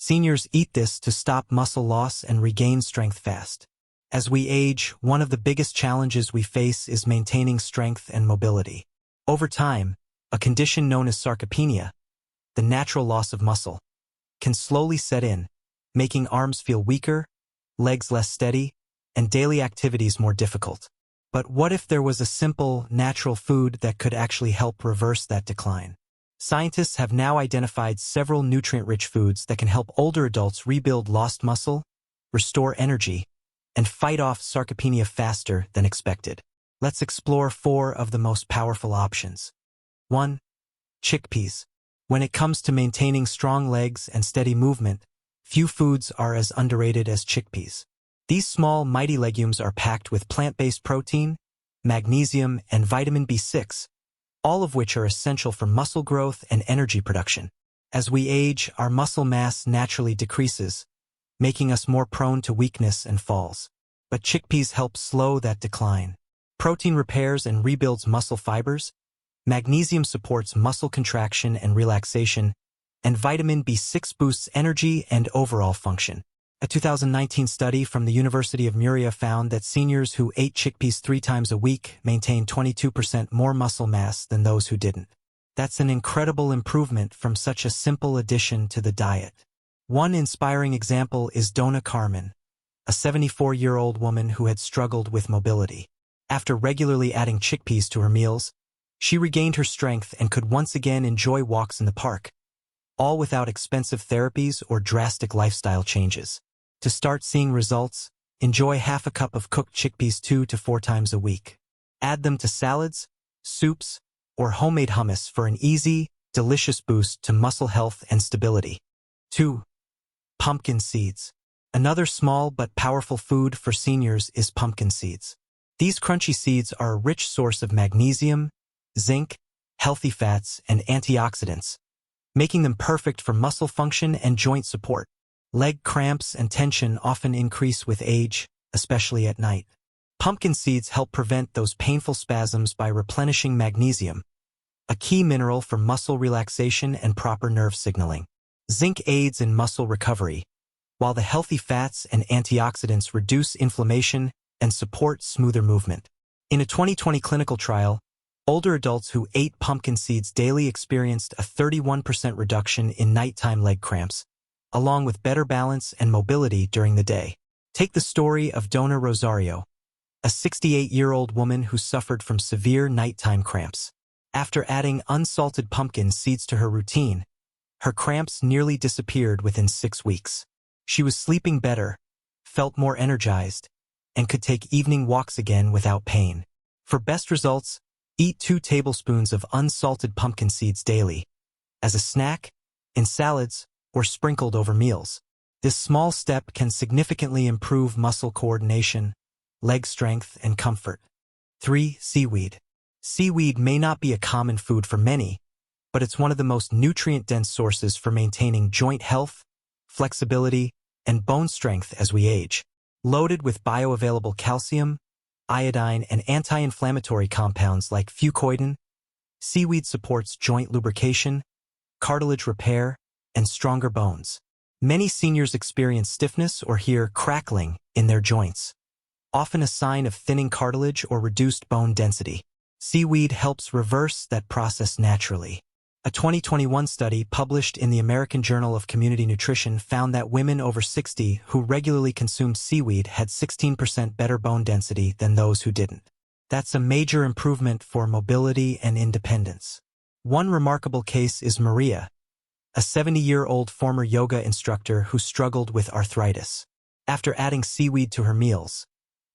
Seniors eat this to stop muscle loss and regain strength fast. As we age, one of the biggest challenges we face is maintaining strength and mobility. Over time, a condition known as sarcopenia, the natural loss of muscle, can slowly set in, making arms feel weaker, legs less steady, and daily activities more difficult. But what if there was a simple, natural food that could actually help reverse that decline? Scientists have now identified several nutrient-rich foods that can help older adults rebuild lost muscle, restore energy, and fight off sarcopenia faster than expected. Let's explore 4 of the most powerful options. 1. Chickpeas. When it comes to maintaining strong legs and steady movement, few foods are as underrated as chickpeas. These small, mighty legumes are packed with plant-based protein, magnesium, and vitamin B6, all of which are essential for muscle growth and energy production. As we age, our muscle mass naturally decreases, making us more prone to weakness and falls. But chickpeas help slow that decline. Protein repairs and rebuilds muscle fibers, magnesium supports muscle contraction and relaxation, and vitamin B6 boosts energy and overall function. A 2019 study from the University of Murcia found that seniors who ate chickpeas 3 times a week maintained 22% more muscle mass than those who didn't. That's an incredible improvement from such a simple addition to the diet. One inspiring example is Donna Carmen, a 74-year-old woman who had struggled with mobility. After regularly adding chickpeas to her meals, she regained her strength and could once again enjoy walks in the park, all without expensive therapies or drastic lifestyle changes. To start seeing results, enjoy half a cup of cooked chickpeas 2 to 4 times a week. Add them to salads, soups, or homemade hummus for an easy, delicious boost to muscle health and stability. 2. Pumpkin seeds. Another small but powerful food for seniors is pumpkin seeds. These crunchy seeds are a rich source of magnesium, zinc, healthy fats, and antioxidants, making them perfect for muscle function and joint support. Leg cramps and tension often increase with age, especially at night. Pumpkin seeds help prevent those painful spasms by replenishing magnesium, a key mineral for muscle relaxation and proper nerve signaling. Zinc aids in muscle recovery, while the healthy fats and antioxidants reduce inflammation and support smoother movement. In a 2020 clinical trial, older adults who ate pumpkin seeds daily experienced a 31% reduction in nighttime leg cramps, along with better balance and mobility during the day. Take the story of Donna Rosario, a 68-year-old woman who suffered from severe nighttime cramps. After adding unsalted pumpkin seeds to her routine, her cramps nearly disappeared within 6 weeks. She was sleeping better, felt more energized, and could take evening walks again without pain. For best results, eat 2 tablespoons of unsalted pumpkin seeds daily, as a snack, in salads, or sprinkled over meals. This small step can significantly improve muscle coordination, leg strength, and comfort. 3. Seaweed. Seaweed may not be a common food for many, but it's one of the most nutrient-dense sources for maintaining joint health, flexibility, and bone strength as we age. Loaded with bioavailable calcium, iodine, and anti-inflammatory compounds like fucoidan, seaweed supports joint lubrication, cartilage repair, and stronger bones. Many seniors experience stiffness or hear crackling in their joints, often a sign of thinning cartilage or reduced bone density. Seaweed helps reverse that process naturally. A 2021 study published in the American Journal of Community Nutrition found that women over 60 who regularly consumed seaweed had 16% better bone density than those who didn't. That's a major improvement for mobility and independence. One remarkable case is Maria, a 70-year-old former yoga instructor who struggled with arthritis. After adding seaweed to her meals,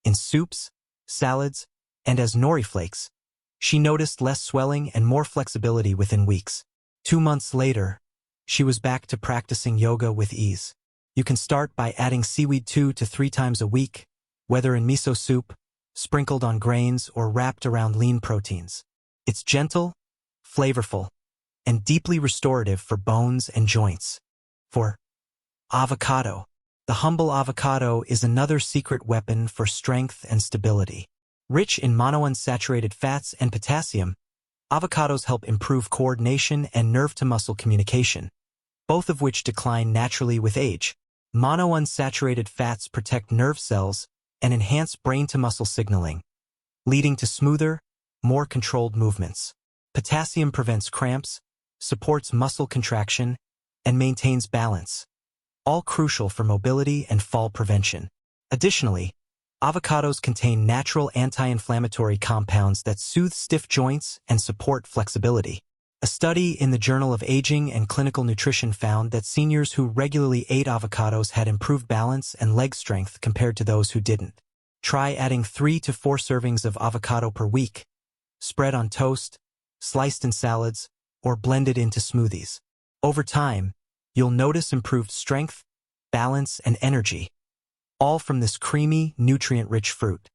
in soups, salads, and as nori flakes, she noticed less swelling and more flexibility within weeks. 2 months later, she was back to practicing yoga with ease. You can start by adding seaweed 2 to 3 times a week, whether in miso soup, sprinkled on grains, or wrapped around lean proteins. It's gentle, flavorful, and deeply restorative for bones and joints. 4. Avocado. The humble avocado is another secret weapon for strength and stability. Rich in monounsaturated fats and potassium, avocados help improve coordination and nerve-to-muscle communication, both of which decline naturally with age. Monounsaturated fats protect nerve cells and enhance brain-to-muscle signaling, leading to smoother, more controlled movements. Potassium prevents cramps, supports muscle contraction, and maintains balance, all crucial for mobility and fall prevention. Additionally, avocados contain natural anti-inflammatory compounds that soothe stiff joints and support flexibility. A study in the Journal of Aging and Clinical Nutrition found that seniors who regularly ate avocados had improved balance and leg strength compared to those who didn't. Try adding 3 to 4 servings of avocado per week, spread on toast, sliced in salads, or blended into smoothies. Over time, you'll notice improved strength, balance, and energy, all from this creamy, nutrient-rich fruit.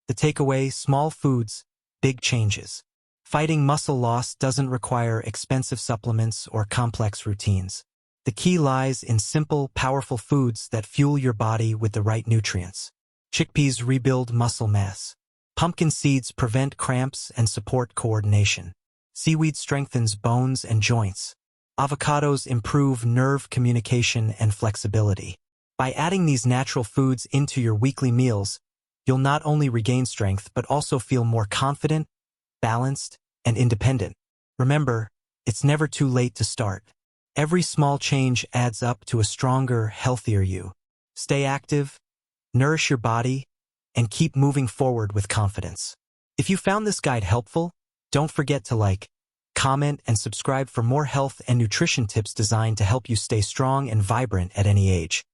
The takeaway: small foods, big changes. Fighting muscle loss doesn't require expensive supplements or complex routines. The key lies in simple, powerful foods that fuel your body with the right nutrients. Chickpeas rebuild muscle mass. Pumpkin seeds prevent cramps and support coordination. Seaweed strengthens bones and joints. Avocados improve nerve communication and flexibility. By adding these natural foods into your weekly meals, you'll not only regain strength but also feel more confident, balanced, and independent. Remember, it's never too late to start. Every small change adds up to a stronger, healthier you. Stay active, nourish your body, and keep moving forward with confidence. If you found this guide helpful, don't forget to like, comment, and subscribe for more health and nutrition tips designed to help you stay strong and vibrant at any age.